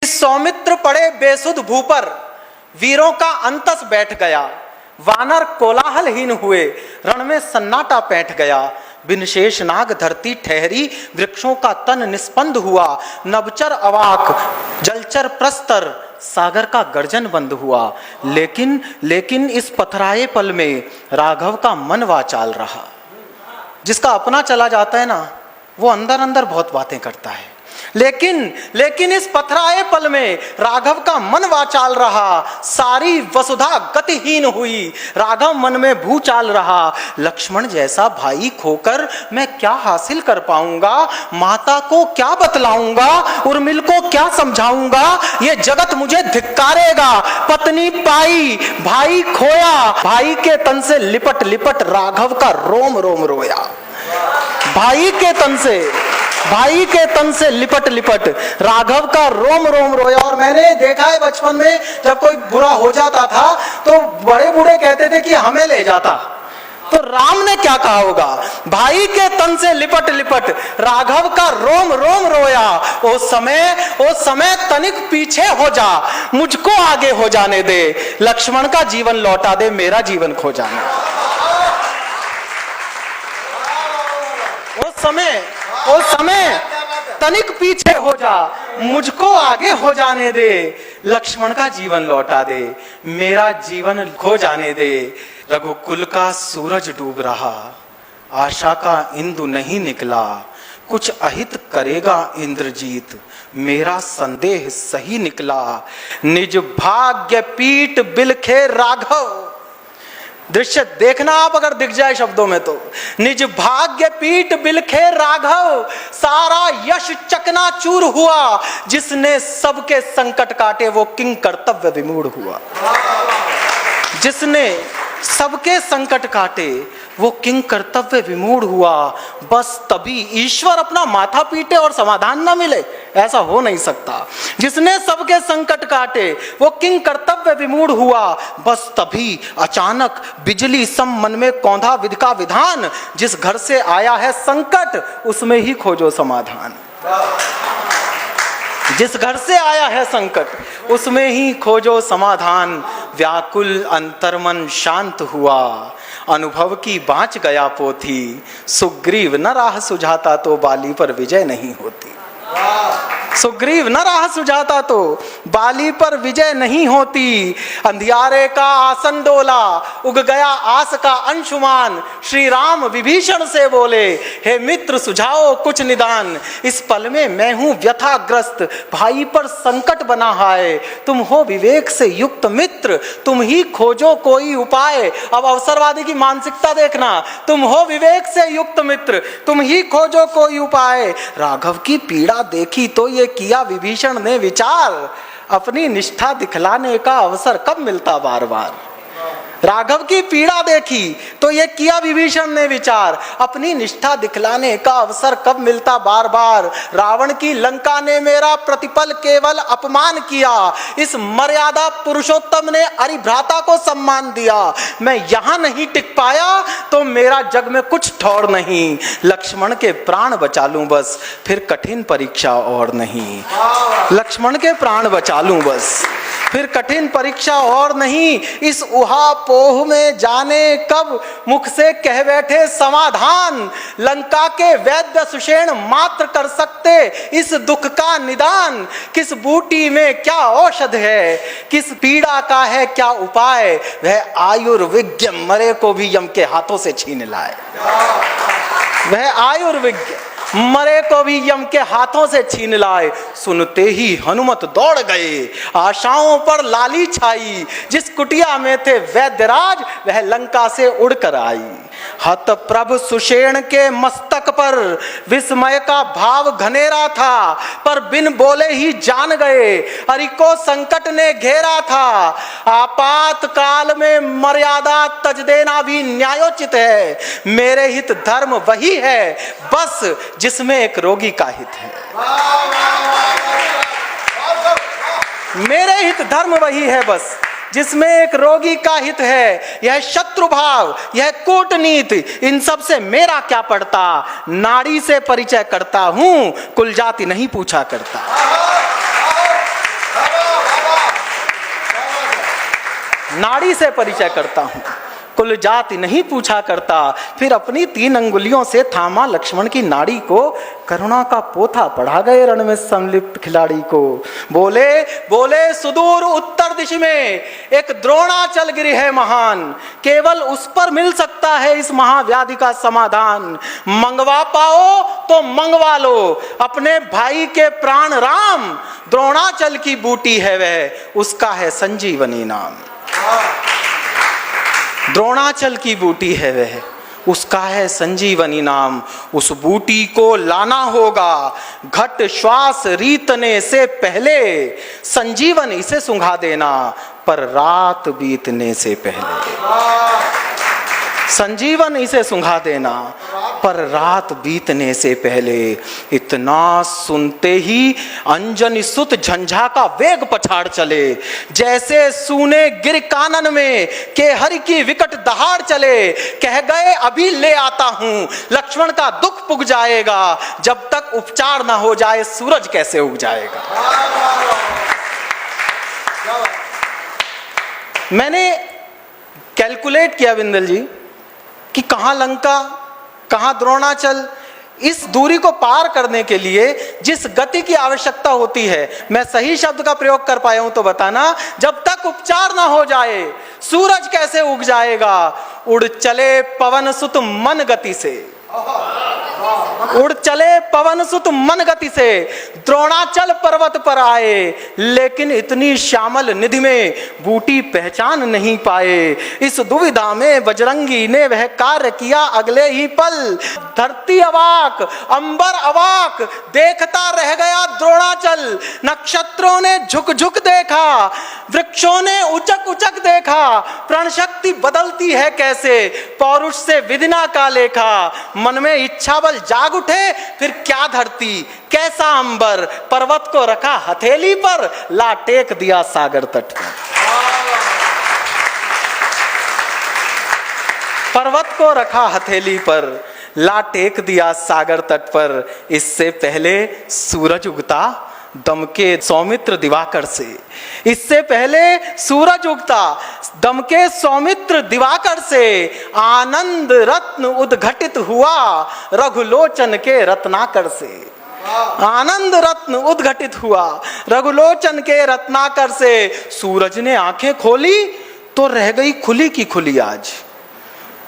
सौमित्र पड़े बेसुध भू पर, वीरों का अंतस बैठ गया। वानर कोलाहलहीन हुए, रण में सन्नाटा पैठ गया। बिन शेष नाग धरती ठहरी, वृक्षों का तन निस्पंद हुआ। नभचर अवाक, जलचर प्रस्तर, सागर का गर्जन बंद हुआ। लेकिन इस पथराए पल में राघव का मन वाचाल रहा। जिसका अपना चला जाता है ना, वो अंदर अंदर बहुत बातें करता है, लेकिन इस पथराए पल में राघव का मन वाचाल रहा। सारी वसुधा गतिहीन हुई, राघव मन में भूचाल रहा। लक्ष्मण जैसा भाई खोकर मैं क्या हासिल कर पाऊंगा, माता को क्या बतलाऊंगा, उर्मिल को क्या समझाऊंगा। ये जगत मुझे धिक्कारेगा। पत्नी पाई, भाई खोया, भाई के तन से लिपट लिपट राघव का रोम रोम रोया। भाई के तन से लिपट लिपट राघव का रोम रोम रोया। और मैंने देखा है बचपन में, जब कोई बुरा हो जाता था तो बड़े बूढ़े कहते थे कि हमें ले जाता, तो राम ने क्या कहा होगा, भाई के तन से लिपट लिपट राघव का रोम रोम रोया। ओ समय तनिक पीछे हो जा, मुझको आगे हो जाने दे। लक्ष्मण का जीवन लौटा दे, मेरा जीवन खो जाने। ओ समय तनिक पीछे हो जा, मुझको आगे हो जाने दे। लक्ष्मण का जीवन लौटा दे, मेरा जीवन खो जाने दे। रघुकुल का सूरज डूब रहा, आशा का इंदु नहीं निकला। कुछ अहित करेगा इंद्रजीत, मेरा संदेह सही निकला। निज भाग्य पीठ बिलखे राघव, दृश्य देखना आप अगर दिख जाए शब्दों में तो। निज भाग्य पीठ बिलखे राघव, सारा यश चकनाचूर हुआ। जिसने सबके संकट काटे वो किंग कर्तव्य विमूढ़ हुआ। जिसने सबके संकट काटे वो किंग कर्तव्य विमूढ़ हुआ। बस तभी ईश्वर अपना माथा पीटे और समाधान ना मिले, ऐसा हो नहीं सकता। जिसने सबके संकट काटे वो किंग कर्तव्य विमूढ़ हुआ। बस तभी अचानक बिजली सम मन में कौंधा विधि का विधान। जिस घर से आया है संकट उसमें ही खोजो समाधान। जिस घर से आया है संकट उसमें ही खोजो समाधान। व्याकुल अंतर्मन शांत हुआ, अनुभव की बाँच गया पोथी। सुग्रीव न राह सुझाता तो बाली पर विजय नहीं होती। सुग्रीव न राह सुझाता तो बाली पर विजय नहीं होती। अंधियारे का आसन डोला, उग गया आस का अंशुमान। श्री राम विभीषण से बोले, हे मित्र सुझाओ कुछ निदान। इस पल में मैं हूं व्यथाग्रस्त, भाई पर संकट बना है। तुम हो विवेक से युक्त मित्र, तुम ही खोजो कोई उपाय। अब अवसरवादी की मानसिकता देखना, तुम हो विवेक से युक्त मित्र, तुम ही खोजो कोई उपाय। राघव की पीड़ा देखी तो ये किया विभीषण ने विचार, अपनी निष्ठा दिखलाने का अवसर कब मिलता बार बार। राघव की पीड़ा देखी तो ये किया विभीषण ने विचार, अपनी निष्ठा दिखलाने का अवसर कब मिलता बार बार। रावण की लंका ने मेरा प्रतिपल केवल अपमान किया, इस मर्यादा पुरुषोत्तम ने अरिभ्राता को सम्मान दिया। मैं यहां नहीं टिक पाया तो मेरा जग में कुछ ठौर नहीं। लक्ष्मण के प्राण बचा लूं बस, फिर कठिन परीक्षा और नहीं। लक्ष्मण के प्राण बचा लूं बस, फिर कठिन परीक्षा और नहीं। इस उहापोह में जाने कब मुख से कह बैठे समाधान। लंका के वैद्य सुषेण मात्र कर सकते इस दुख का निदान। किस बूटी में क्या औषध है, किस पीड़ा का है क्या उपाय। वह आयुर्विज्ञ मरे को भी यम के हाथों से छीन लाए। वह आयुर्विज्ञ मरे को भी यम के हाथों से छीन लाए। सुनते ही हनुमत दौड़ गए, आशाओं पर लाली छाई। जिस कुटिया में थे वैद्यराज वह लंका से उड़कर आई। हत प्रभ सुषेण के मस्तक पर विस्मय का भाव घनेरा था, पर बिन बोले ही जान गए हरि को संकट ने घेरा था। आपातकाल में मर्यादा तज देना भी न्यायोचित है। मेरे हित धर्म वही है बस जिसमें एक रोगी का हित है। मेरे हित धर्म वही है बस जिसमें एक रोगी का हित है। यह शत्रु भाव, यह कूटनीति, इन सब से मेरा क्या पड़ता। नाड़ी से परिचय करता हूं, कुल जाति नहीं पूछा करता। नाड़ी से परिचय करता हूँ, कुल जाति नहीं पूछा करता। फिर अपनी 3 अंगुलियों से थामा लक्ष्मण की नाड़ी को, करुणा का पोथा पढ़ा गए रण में संलिप्त खिलाड़ी को। बोले बोले सुदूर उत्तर दिशा में एक द्रोणाचल गिरी है महान, केवल उस पर मिल सकता है इस महाव्याधि का समाधान। मंगवा पाओ तो मंगवा लो अपने भाई के प्राण राम, द्रोणाचल की बूटी है वह, उसका है संजीवनी नाम। द्रोणाचल की बूटी है वह, उसका है संजीवनी नाम। उस बूटी को लाना होगा घट श्वास रीतने से पहले, संजीवन इसे सुंघा देना पर रात बीतने से पहले। संजीवन इसे सुंघा देना पर रात बीतने से पहले। इतना सुनते ही अंजनी सुत झंझा का वेग पछाड़ चले, जैसे सूने गिर कानन में के हरि की विकट दहाड़ चले। कह गए अभी ले आता हूं, लक्ष्मण का दुख पुग जाएगा, जब तक उपचार ना हो जाए सूरज कैसे उग जाएगा। मैंने कैलकुलेट किया बिंदल जी कि कहां लंका कहां द्रोणाचल, इस दूरी को पार करने के लिए जिस गति की आवश्यकता होती है, मैं सही शब्द का प्रयोग कर पाया हूं तो बताना। जब तक उपचार ना हो जाए सूरज कैसे उग जाएगा। उड़ चले पवन सुत मन गति से, उड़ चले पवन सुत मन गति से, द्रोणाचल पर्वत पर आए, लेकिन इतनी श्यामल निधि में बूटी पहचान नहीं पाए। इस दुविधा में बजरंगी ने वह कार्य किया अगले ही पल। धरती अवाक अंबर अवाक देखता रह गया द्रोणाचल। नक्षत्रों ने झुक झुक देखा, वृक्षों ने उचक उचक देखा, प्राण शक्ति बदलती है कैसे, पौरुष से विधिना का लेखा। मन में इच्छा बल जाग उठे, फिर क्या धरती कैसा अंबर, पर्वत को रखा हथेली पर, ला टेक दिया सागर तट पर। पर्वत को रखा हथेली पर, ला टेक दिया सागर तट पर। इससे पहले सूरज उगता दमके सौमित्र दिवाकर से, इससे पहले सूरज उगता दमके सौमित्र दिवाकर से। आनंद रत्न उद्घटित हुआ रघुलोचन के रत्नाकर से, आनंद रत्न उद्घटित हुआ रघुलोचन के रत्नाकर से। सूरज ने आंखें खोली तो रह गई खुली की खुली आज,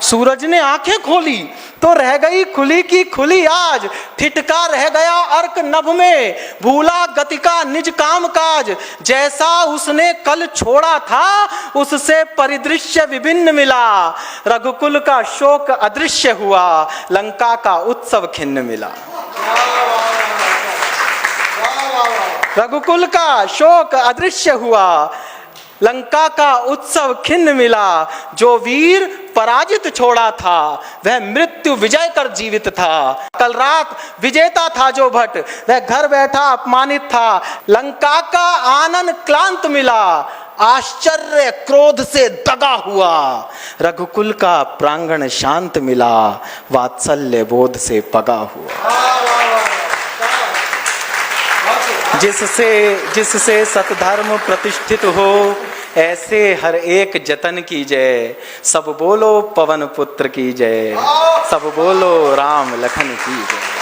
सूरज ने आंखें खोली तो रह गई खुली की खुली आज। ठिठका रह गया अर्क नभ में, भूला गति का निज काम काज। जैसा उसने कल छोड़ा था उससे परिदृश्य विभिन्न मिला। रघुकुल का शोक अदृश्य हुआ, लंका का उत्सव खिन्न मिला। रघुकुल का शोक अदृश्य हुआ, लंका का उत्सव खिन्न मिला। जो वीर पराजित छोड़ा था वह मृत्यु विजय कर जीवित था। कल रात विजेता था जो भट, वह घर बैठा अपमानित था। लंका का आनंद क्लांत मिला, आश्चर्य क्रोध से दगा हुआ। रघुकुल का प्रांगण शांत मिला, वात्सल्य बोध से पगा हुआ। जिससे सतधर्म प्रतिष्ठित हो, ऐसे हर एक जतन की जय। सब बोलो पवन पुत्र की जय, सब बोलो राम लखन की जय।